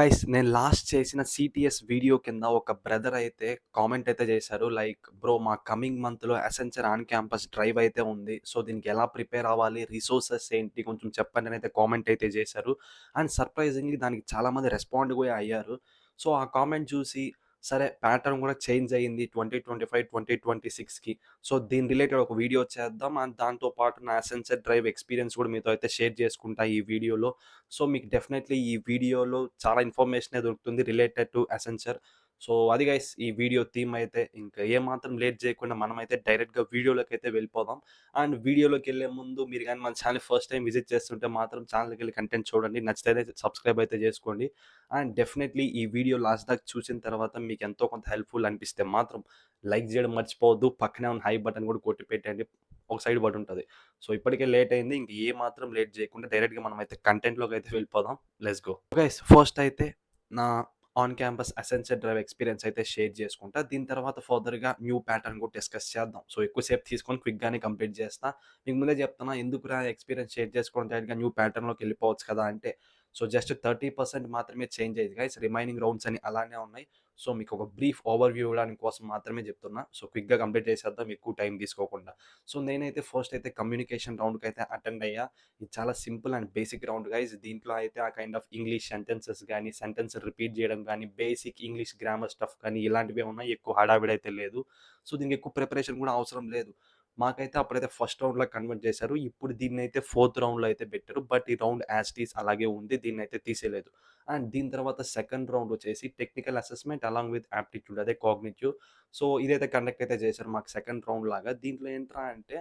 Guys నేను last చేసిన సీటీఎస్ video కింద ఒక బ్రదర్ అయితే కామెంట్ అయితే చేశారు. లైక్ బ్రో మా కమింగ్ మంత్‌లో అసెంచర్ ఆన్ క్యాంపస్ డ్రైవ్ అయితే ఉంది. సో దీనికి ఎలా ప్రిపేర్ అవ్వాలి? రిసోర్సెస్ ఏంటి? కొంచెం చెప్పండి అని అయితే కామెంట్ అయితే చేశారు. అండ్ సర్ప్రైజింగ్‌లీ దానికి చాలామంది రెస్పాండ్ కూడా అయ్యారు. సో ఆ కామెంట్ చూసి సరే ప్యాటర్న్ కూడా చేంజ్ అయింది 2025, 2026కి. సో దీని రిలేటెడ్ ఒక వీడియో చేద్దాం. అండ్ దాంతో పాటు నా అసెంచర్ డ్రైవ్ ఎక్స్‌పీరియన్స్ కూడా మీతో అయితే షేర్ చేసుకుంటా ఈ వీడియోలో. సో మీకు డెఫినెట్లీ ఈ వీడియోలో చాలా ఇన్ఫర్మేషనే దొరుకుతుంది రిలేటెడ్ టు అసెంచర్. సో అది గైస్ ఈ వీడియో థీమ్ అయితే ఇంకా ఏమాత్రం లేట్ చేయకుండా మనమైతే డైరెక్ట్‌గా వీడియోలోకైతే వెళ్ళిపోదాం. అండ్ వీడియోలోకెళ్ళే ముందు మీరు గాని మన ఛానెల్ ఫస్ట్ టైమ్ విజిట్ చేస్తుంటే మాత్రం ఛానల్‌కెళ్ళి కంటెంట్ చూడండి. నచ్చితే సబ్స్క్రైబ్ అయితే చేసుకోండి. అండ్ డెఫినెట్లీ ఈ వీడియో లాస్ట్ దాకా చూసిన తర్వాత మీకు ఎంతో కొంత హెల్ప్‌ఫుల్ అనిపిస్తే మాత్రం లైక్ చేయడం మర్చిపోవద్దు. పక్కనే ఉన్న హై బటన్ కూడా కొట్టి పెట్టండి. ఒక సైడ్ పడుంటది. సో ఇప్పటికే లేట్ అయింది. ఇంక ఏ మాత్రం లేట్ చేయకుండా డైరెక్ట్‌గా మనమైతే కంటెంట్‌లోకైతే వెళ్ళిపోదాం. Let's go. గైస్ ఫస్ట్ అయితే నా on campus essential drive experience అయితే షేర్ చేసుకుంటా. దీని తర్వాత ఫర్దర్‌గా న్యూ ప్యాటర్న్ కూడా డిస్కస్ చేద్దాం. సో ఎక్కువ సేపు తీసుకొని క్విక్‌గానే కంప్లీట్ చేస్తా. మీకు ముందే చెప్తున్నా ఎందుకురా ఎక్స్‌పీరియన్స్ షేర్ చేసుకోవడం డైరెక్ట్‌గా న్యూ ప్యాటర్న్‌లోకి వెళ్ళిపోవచ్చు కదా అంటే సో జస్ట్ 30% మాత్రమే చేంజ్ అయ్యింది గైస్. రిమైనింగ్ రౌండ్స్ అన్ని అలానే ఉన్నాయి. సో మీకు ఒక బ్రీఫ్ ఓవర్‌వ్యూ ఇవ్వడానికి కోసం మాత్రమే చెప్తున్నా. సో క్విక్‌గా కంప్లీట్ చేసేద్దాం ఎక్కువ టైం తీసుకోకుండా. సో నేనైతే ఫస్ట్ అయితే కమ్యూనికేషన్ రౌండ్‌కైతే అటెండ్ అయ్యా. ఇది చాలా simple and basic round guys. దీంట్లో అయితే ఆ కైండ్ ఆఫ్ ఇంగ్లీష్ సెంటెన్సెస్ గానీ, సెంటెన్స్ రిపీట్ చేయడం గానీ, బేసిక్ ఇంగ్లీష్ గ్రామర్ స్టఫ్ కానీ ఇలాంటివే ఉన్నాయి. ఎక్కువ హడావిడి అయితే లేదు. సో దీనికి ఎక్కువ ప్రిపరేషన్ కూడా అవసరం లేదు. మాకైతే అప్పుడైతే ఫస్ట్ రౌండ్‌లా కన్వర్ట్ చేశారు. ఇప్పుడు దీన్నైతే ఫోర్త్ రౌండ్‌లో అయితే పెట్టారు. బట్ ఈ రౌండ్ యాజ్ ఇట్ ఈజ్ అలాగే ఉంది. దీన్నైతే తీసేయలేదు. అండ్ దీని తర్వాత సెకండ్ రౌండ్ వచ్చేసి technical assessment along with aptitude అదే కాగ్నిటివ్. సో ఇదైతే కండక్ట్ అయితే చేశారు మాకు సెకండ్ రౌండ్ లాగా. దీంట్లో ఏంట్రా అంటే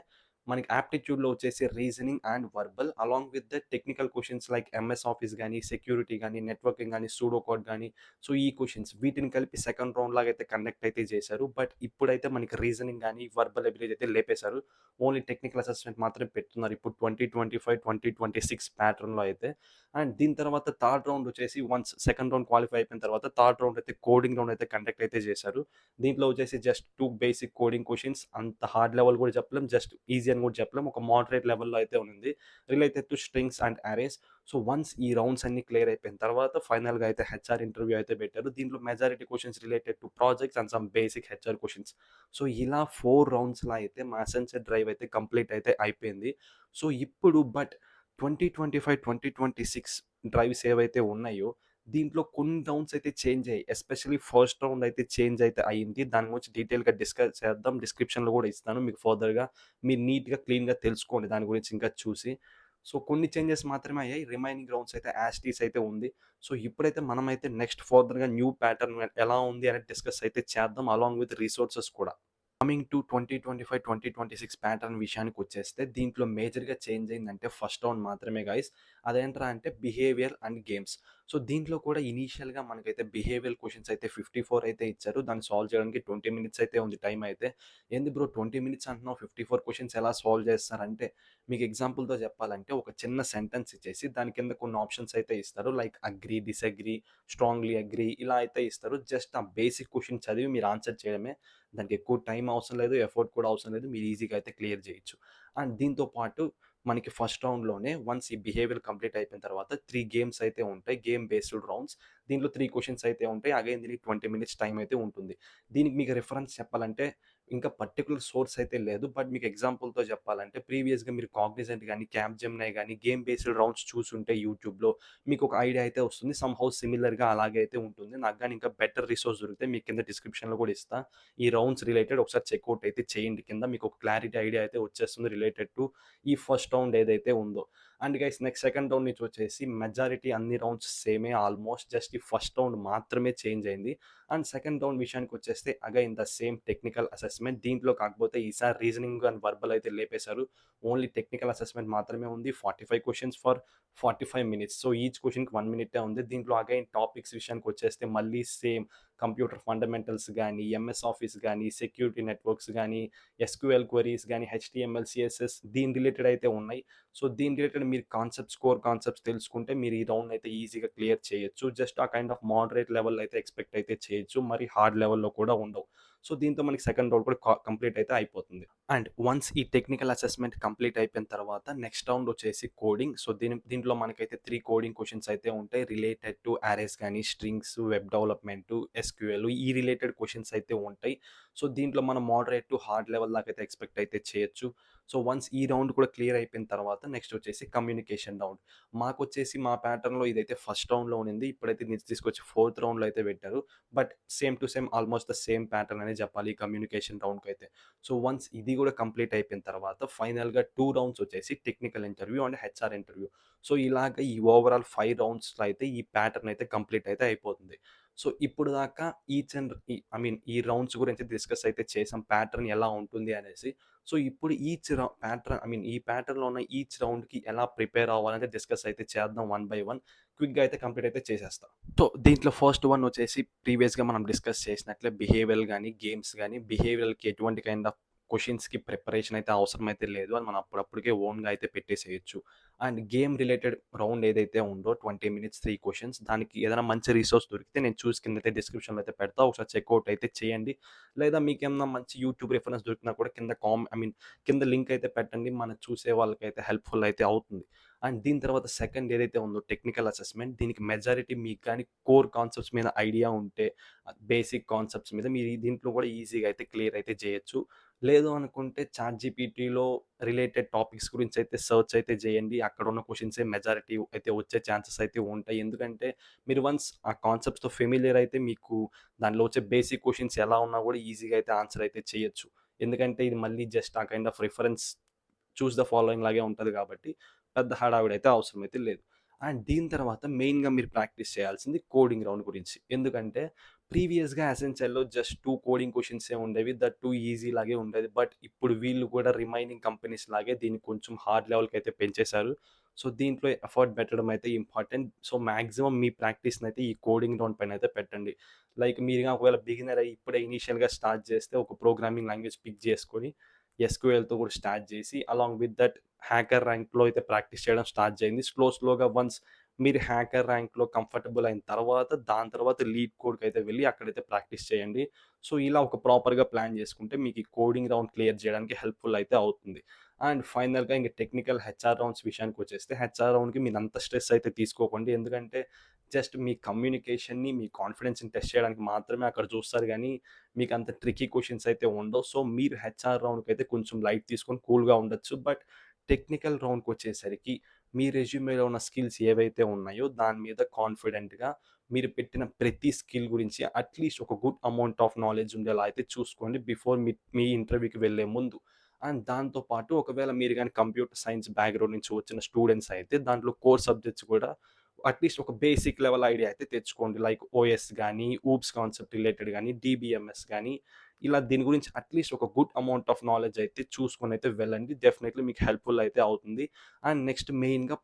మనకి యాప్టిట్యూడ్‌లో వచ్చేసి reasoning and verbal along with the technical questions like MS office గాని, సెక్యూరిటీ గాని, నెట్వర్కింగ్ గాని, సూడో కోడ్ గాని సో ఈ క్వెషన్స్ వీటిని కలిపి సెకండ్ రౌండ్ లాగా అయితే కండక్ట్ అయితే చేశారు. బట్ ఇప్పుడైతే మనకి రీజనింగ్ గాని, వర్బల్ ఎబిలిటీ అయితే లేపేశారు. ఓన్లీ టెక్నికల్ అసెస్‌మెంట్ మాత్రమే పెడుతున్నారు. ఇప్పుడు 2025, 2026 ప్యాటర్న్‌లో అయితే. అండ్ దీని తర్వాత థర్డ్ రౌండ్ వచ్చేసి వన్స్ సెకండ్ రౌండ్ క్వాలిఫై అయిపోయిన తర్వాత థర్డ్ రౌండ్ అయితే కోడింగ్ రౌండ్ అయితే కండక్ట్ అయితే చేశారు. దీంట్లో వచ్చేసి జస్ట్ 2 బేసిక్ కోడింగ్ క్వెషన్స్ అంత హార్డ్ లెవెల్ కూడా చెప్పలేం. జస్ట్ ఈజీ అని కూడా చెప్పలేం. ఒక మోడరేట్ లెవెల్‌లో అయితే ఉంది. Related to strings and arrays. So once ఈ రౌండ్స్ అన్ని క్లియర్ అయిపోయిన తర్వాత ఫైనల్‌గా అయితే హెచ్ఆర్ ఇంటర్వ్యూ అయితే పెట్టారు. దీంట్లో majority questions related to projects and some basic HR questions. So ఇలా 4 రౌండ్స్‌లో అయితే మా అసెన్షియల్ డ్రైవ్ అయితే కంప్లీట్ అయితే అయిపోయింది. సో ఇప్పుడు బట్ 2025, 2026 డ్రైవ్స్ ఏవైతే ఉన్నాయో దీంట్లో కొన్ని రౌండ్స్ అయితే చేంజ్ అయ్యాయి. ఎస్పెషల్లీ ఫస్ట్ రౌండ్ అయితే చేంజ్ అయితే అయింది. దాని గురించి డీటెయిల్‌గా డిస్కస్ చేద్దాం. డిస్క్రిప్షన్‌లో కూడా ఇస్తాను. మీకు ఫర్దర్‌గా మీరు నీట్‌గా, క్లీన్‌గా తెలుసుకోండి దాని గురించి ఇంకా చూసి. సో కొన్ని చేంజెస్ మాత్రమే అయ్యాయి. రిమైనింగ్ రౌండ్స్ అయితే యాస్ ఇట్ ఈజ్ అయితే ఉంది. సో ఇప్పుడైతే మనమైతే నెక్స్ట్ ఫర్దర్‌గా న్యూ ప్యాటర్న్ ఎలా ఉంది అనేది డిస్కస్ అయితే చేద్దాం. అలాంగ్ విత్ రిసోర్సెస్ కూడా. కమింగ్ టు 2025, 2026 ప్యాటర్న్ విషయానికొచ్చేస్తే దీంట్లో మేజర్‌గా చేంజ్ అయిందంటే ఫస్ట్ రౌండ్ మాత్రమే గైస్. అదేంట్రా అంటే బిహేవియర్ అండ్ గేమ్స్. సో దీంట్లో కూడా ఇనీషియల్‌గా మనకైతే బిహేవియరల్ క్వెషన్స్ అయితే 54 అయితే ఇచ్చారు. దాన్ని సాల్వ్ చేయడానికి 20 మినిట్స్ అయితే ఉంది టైం అయితే. ఏంది బ్రో 20 మినిట్స్ అంటున్నావు 54 క్వెషన్స్ ఎలా సాల్వ్ చేస్తారంటే మీకు ఎగ్జాంపుల్‌తో చెప్పాలంటే ఒక చిన్న సెంటెన్స్ ఇచ్చేసి దాని కింద కొన్ని ఆప్షన్స్ అయితే ఇస్తారు. Like agree, disagree, strongly agree ఇలా అయితే ఇస్తారు. జస్ట్ ఆ బేసిక్ క్వెషన్ చదివి మీరు ఆన్సర్ చేయడమే. దానికి ఎక్కువ టైం అవసరం లేదు. ఎఫర్ట్ కూడా అవసరం లేదు. మీరు ఈజీగా అయితే క్లియర్ చేయొచ్చు. అండ్ దీంతో పాటు మనకి ఫస్ట్ రౌండ్‌లోనే వన్స్ ఈ బిహేవియర్ కంప్లీట్ అయిపోయిన తర్వాత 3 గేమ్స్ అయితే ఉంటాయి. Game based rounds. దీంట్లో 3 క్వెషన్స్ అయితే ఉంటాయి. అగైన్ దీనికి 20 మినిట్స్ టైం అయితే ఉంటుంది. దీనికి మీకు రిఫరెన్స్ చెప్పాలంటే ఇంకా పర్టిక్యులర్ సోర్స్ అయితే లేదు. బట్ మీకు ఎగ్జాంపుల్‌తో చెప్పాలంటే ప్రీవియస్‌గా మీరు కాగ్నిజెంట్ గాని, క్యాప్‌జెమినీ గాని గేమ్ బేస్డ్ రౌండ్స్ చూసుంటే యూట్యూబ్‌లో మీకు ఒక ఐడియా అయితే వస్తుంది. సమ్‌హౌ సిమిలర్‌గా అలాగే అయితే ఉంటుంది. నాకు గాని ఇంకా బెటర్ రిసోర్స్ దొరికితే మీకు కింద డిస్క్రిప్షన్‌లో కూడా ఇస్తా. ఈ రౌండ్స్ రిలేటెడ్ ఒకసారి చెక్‌ఔట్ అయితే చేయండి కింద. మీకు ఒక క్లారిటీ ఐడియా అయితే వచ్చేస్తుంది రిలేటెడ్ టు ఈ ఫస్ట్ రౌండ్ ఏదైతే ఉందో. And guys next second round నుంచి వచ్చేసి మెజారిటీ అన్ని రౌండ్స్ సేమే ఆల్మోస్ట్. జస్ట్ ఈ ఫస్ట్ రౌండ్ మాత్రమే చేంజ్ అయింది. అండ్ సెకండ్ రౌండ్ విషయానికి వచ్చేస్తే again the same technical assessment. దీంట్లో కాకపోతే ఈసారి రీజనింగ్ అండ్ వర్బల్ అయితే లేపేశారు. ఓన్లీ టెక్నికల్ అసెస్మెంట్ మాత్రమే ఉంది. 45 questions for 45 minutes. So each క్వెషన్‌కి 1 మినిటే ఉంది. దీంట్లో అగైన్ టాపిక్స్ విషయానికి వచ్చేస్తే మళ్ళీ సేమ్ కంప్యూటర్ ఫండమెంటల్స్ గానీ, ఎంఎస్ ఆఫీస్ గానీ, సెక్యూరిటీ నెట్వర్క్స్ గానీ, ఎస్‌క్యూఎల్ క్వెరీస్ గానీ, హెచ్‌టీఎంఎల్, సీఎస్ఎస్ దీని రిలేటెడ్ అయితే ఉన్నాయి. సో దీని రిలేటెడ్ మీరు కాన్సెప్ట్స్, కోర్ కాన్సెప్ట్స్ తెలుసుకుంటే మీరు ఈ రౌండ్ అయితే ఈజీగా క్లియర్ చేయొచ్చు. జస్ట్ ఆ కైండ్ ఆఫ్ మోడరేట్ లెవెల్ అయితే ఎక్స్‌పెక్ట్ అయితే చేయొచ్చు. మరి హార్డ్ లెవెల్‌లో కూడా ఉండవు. సో, దీంతో మనకి సెకండ్ రౌండ్ కూడా కంప్లీట్ అయితే అయిపోతుంది. అండ్ వన్స్ ఈ టెక్నికల్ అసెస్‌మెంట్ కంప్లీట్ అయిపోయిన తర్వాత నెక్స్ట్ రౌండ్ వచ్చేసి కోడింగ్. సో, దీంట్లో మనకైతే 3 కోడింగ్ క్వెషన్స్ అయితే ఉంటాయి. రిలేటెడ్ టు అరేస్ గాని, స్ట్రింగ్స్, వెబ్ డెవలప్‌మెంట్, ఎస్‌క్యూఎల్ ఈ రిలేటెడ్ క్వెషన్స్ అయితే ఉంటాయి. సో, దీంట్లో మనం మోడరేట్ టు హార్డ్ లెవెల్ దాకా అయితే ఎక్స్‌పెక్ట్ అయితే చేయొచ్చు. సో, వన్స్ ఈ రౌండ్ కూడా క్లియర్ అయిపోయిన తర్వాత నెక్స్ట్ వచ్చేసి కమ్యూనికేషన్ రౌండ్. మాకొచ్చేసి మా ప్యాటర్న్‌లో ఇదైతే ఫస్ట్ రౌండ్‌లో ఉండింది. ఇప్పుడైతే తీసుకొచ్చి ఫోర్త్ రౌండ్‌లో అయితే పెట్టారు. But same to same almost the same pattern అనే చెప్పాలి ఈ కమ్యూనికేషన్ రౌండ్‌కైతే. సో, వన్స్ ఇది కూడా కంప్లీట్ అయిపోయిన తర్వాత ఫైనల్‌గా 2 రౌండ్స్ వచ్చేసి technical interview and HR interview. So, ఇలాగ ఈ ఓవరాల్ 5 రౌండ్స్‌లో అయితే ఈ ప్యాటర్న్ అయితే కంప్లీట్ అయితే అయిపోతుంది. సో, ఇప్పుడు దాకా ఈచ్ అండ్ ఈ రౌండ్స్ గురించి డిస్కస్ అయితే చేసాం. ప్యాటర్న్ ఎలా ఉంటుంది అనేసి. సో, ఇప్పుడు ఈచ్ ప్యాటర్న్ ఈ ప్యాటర్న్‌లో ఉన్న ఈచ్ రౌండ్‌కి ఎలా ప్రిపేర్ అవ్వాలని డిస్కస్ అయితే చేద్దాం వన్ బై వన్. క్విక్‌గా అయితే కంప్లీట్ అయితే చేసేస్తా. సో, దీంట్లో ఫస్ట్ వన్ వచ్చేసి ప్రీవియస్‌గా మనం డిస్కస్ చేసినట్లే బిహేవియరల్ గాని, గేమ్స్ గాని, బిహేవియరల్‌కి ఎటువంటి కైండ్ ఆఫ్ క్వెషన్స్‌కి ప్రిపరేషన్ అయితే అవసరమైతే లేదు. అని మనం అప్పుడప్పుడికే ఓన్‌గా అయితే పెట్టేసేయొచ్చు. అండ్ గేమ్ రిలేటెడ్ రౌండ్ ఏదైతే ఉందో 20 మినిట్స్ 3 క్వెషన్స్ దానికి ఏదైనా మంచి రిసోర్స్ దొరికితే నేను చూసి కిందైతే డిస్క్రిప్షన్‌లో అయితే పెడతా. ఒకసారి చెక్‌ఔట్ అయితే చేయండి. లేదా మీకేమన్నా మంచి యూట్యూబ్ రిఫరెన్స్ దొరికినా కూడా కింద లింక్ అయితే పెట్టండి. మన చూసే వాళ్ళకైతే హెల్ప్‌ఫుల్ అయితే అవుతుంది. అండ్ దీని తర్వాత సెకండ్ ఏదైతే ఉందో టెక్నికల్ అసెస్‌మెంట్ దీనికి మెజారిటీ మీకు గాని కోర్ కాన్సెప్ట్స్ మీద ఐడియా ఉంటే, బేసిక్ కాన్సెప్ట్స్ మీద మీరు దీంట్లో కూడా ఈజీగా అయితే క్లియర్ అయితే చేయొచ్చు. లేదు అనుకుంటే చాట్‌జీపీటీలో రిలేటెడ్ టాపిక్స్ గురించి అయితే సెర్చ్ అయితే చేయండి. అక్కడున్న క్వెషన్సే మెజారిటీ అయితే వచ్చే ఛాన్సెస్ అయితే ఉంటాయి. ఎందుకంటే మీరు వన్స్ ఆ కాన్సెప్ట్స్‌తో ఫెమిలియర్ అయితే మీకు దాంట్లో వచ్చే బేసిక్ క్వెషన్స్ ఎలా ఉన్నా కూడా ఈజీగా అయితే ఆన్సర్ అయితే చేయొచ్చు. ఎందుకంటే ఇది మళ్ళీ జస్ట్ ఆ kind of reference choose the following లాగే ఉంటది కాబట్టి పెద్ద హడావిడైతే అవసరమైతే లేదు. అండ్ దీని తర్వాత మెయిన్‌గా మీరు ప్రాక్టీస్ చేయాల్సింది కోడింగ్ రౌండ్ గురించి. ఎందుకంటే ప్రీవియస్‌గా అసెన్షియల్‌లో జస్ట్ 2 కోడింగ్ క్వెషన్సే ఉండేవి. దట్ టూ ఈజీ లాగే ఉండేది. బట్ ఇప్పుడు వీళ్ళు కూడా రిమైనింగ్ కంపెనీస్ లాగే దీన్ని కొంచెం హార్డ్ లెవెల్‌కైతే పెంచేశారు. సో, దీంట్లో ఎఫర్ట్ పెట్టడం అయితే ఇంపార్టెంట్. సో, మాక్సిమం మీ ప్రాక్టీస్‌నైతే ఈ కోడింగ్ రౌండ్ పైన అయితే పెట్టండి. లైక్ మీరు ఒకవేళ బిగినర్ అయ్యి ఇప్పుడే ఇనీషియల్‌గా స్టార్ట్ చేస్తే ఒక ప్రోగ్రామింగ్ లాంగ్వేజ్ పిక్ చేసుకొని ఎస్‌క్యూఎల్‌తో కూడా స్టార్ట్ చేసి అలాంగ్ విత్ దట్ హ్యాకర్ ర్యాంక్‌లో అయితే ప్రాక్టీస్ చేయడం స్టార్ట్ చేయండి. స్లోగా వన్స్ మీరు హ్యాకర్ ర్యాంక్‌లో కంఫర్టబుల్ అయిన తర్వాత, దాని తర్వాత లీడ్ కోడ్‌కైతే వెళ్లి అక్కడైతే ప్రాక్టీస్ చేయండి. సో, ఇలా ఒక ప్రాపర్‌గా ప్లాన్ చేసుకుంటే మీకు ఈ కోడింగ్ రౌండ్ క్లియర్ చేయడానికి హెల్ప్‌ఫుల్ అయితే అవుతుంది. అండ్ ఫైనల్‌గా ఇంక టెక్నికల్ హెచ్ఆర్ రౌండ్స్ విషయానికొచ్చేస్తే, హెచ్ఆర్ రౌండ్‌కి మీరంత స్ట్రెస్ అయితే తీసుకోకండి. ఎందుకంటే జస్ట్ మీ కమ్యూనికేషన్‌ని, మీ కాన్ఫిడెన్స్‌ని టెస్ట్ చేయడానికి మాత్రమే అక్కడ చూస్తారు గానీ, మీకంత ట్రిక్కీ క్వెషన్స్ అయితే ఉండవు. సో, మీరు హెచ్ఆర్ రౌండ్‌కైతే కొంచెం లైట్ తీసుకొని కూల్‌గా ఉండొచ్చు. బట్ టెక్నికల్ రౌండ్‌కొచ్చేసరికి మీ రెజ్యూమేలో ఉన్న స్కిల్స్ ఏవైతే ఉన్నాయో దాని మీద కాన్ఫిడెంట్‌గా మీరు పెట్టిన ప్రతి స్కిల్ గురించి అట్‌లీస్ట్ ఒక గుడ్ అమౌంట్ ఆఫ్ నాలెడ్జ్ ఉండేలా అయితే చూసుకోండి బిఫోర్ మీ ఇంటర్వ్యూకి వెళ్ళే ముందు. అండ్ దాంతో పాటు ఒకవేళ మీరు గాని కంప్యూటర్ సైన్స్ బ్యాక్‌గ్రౌండ్ నుంచి వచ్చిన స్టూడెంట్స్ అయితే దాంట్లో కోర్ సబ్జెక్ట్స్ కూడా అట్‌లీస్ట్ ఒక బేసిక్ లెవెల్ ఐడియా అయితే తెచ్చుకోండి. లైక్ ఓఎస్ గాని, ఊప్స్ కాన్సెప్ట్ రిలేటెడ్ గాని, డీబీఎంఎస్ గాని ఇలా దీని గురించి అట్‌లీస్ట్ ఒక గుడ్ అమౌంట్ ఆఫ్ నాలెడ్జ్ అయితే చూసుకొనైతే వెళ్ళండి. డెఫినైట్‌లీ మీకు హెల్ప్‌ఫుల్ అయితే అవుతుంది. అండ్ నెక్స్ట్ మెయిన్‌గా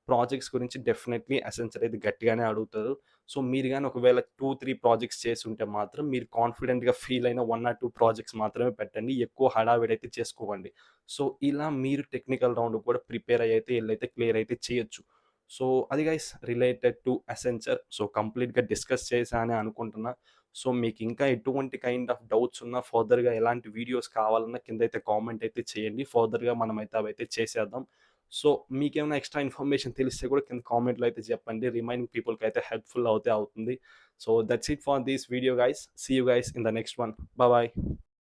ప్రాజెక్ట్స్ గురించి డెఫినైట్‌లీ అసెన్షియల్ అయితే గట్టిగానే అడుగుతారు. సో, మీరు గాని ఒకవేళ 2, 3 ప్రాజెక్ట్స్ చేసుంటే మాత్రం మీరు కాన్ఫిడెంట్‌గా ఫీల్ అయిన 1 ఆర్ 2 ప్రాజెక్ట్స్ మాత్రమే పెట్టండి. ఎక్కువ హడావిడైతే చేసుకోకండి. సో, ఇలా మీరు టెక్నికల్ రౌండ్‌కి కూడా ప్రిపేర్ అయ్యి ఎళ్లైతే క్లియర్ అయితే చేయొచ్చు. సో, అది guys related to Accenture. So, కంప్లీట్‌గా డిస్కస్ చేశా అని అనుకుంటున్నా. సో, మీకింకా ఎటువంటి కైండ్ ఆఫ్ డౌట్స్ ఉన్నా ఫర్దర్‌గా ఎలాంటి వీడియోస్ కావాలన్నా కిందైతే కామెంట్ అయితే చేయండి. ఫర్దర్‌గా మనమైతే అవైతే చేసేద్దాం. సో, మీకేమైనా ఎక్స్‌ట్రా ఇన్ఫర్మేషన్ తెలిస్తే కూడా కింద కామెంట్‌లో అయితే చెప్పండి. రిమైనింగ్ పీపుల్‌కైతే హెల్ప్‌ఫుల్ అవుతే అవుతుంది. So, that's it for this video guys. See you guys in the next one. Bye.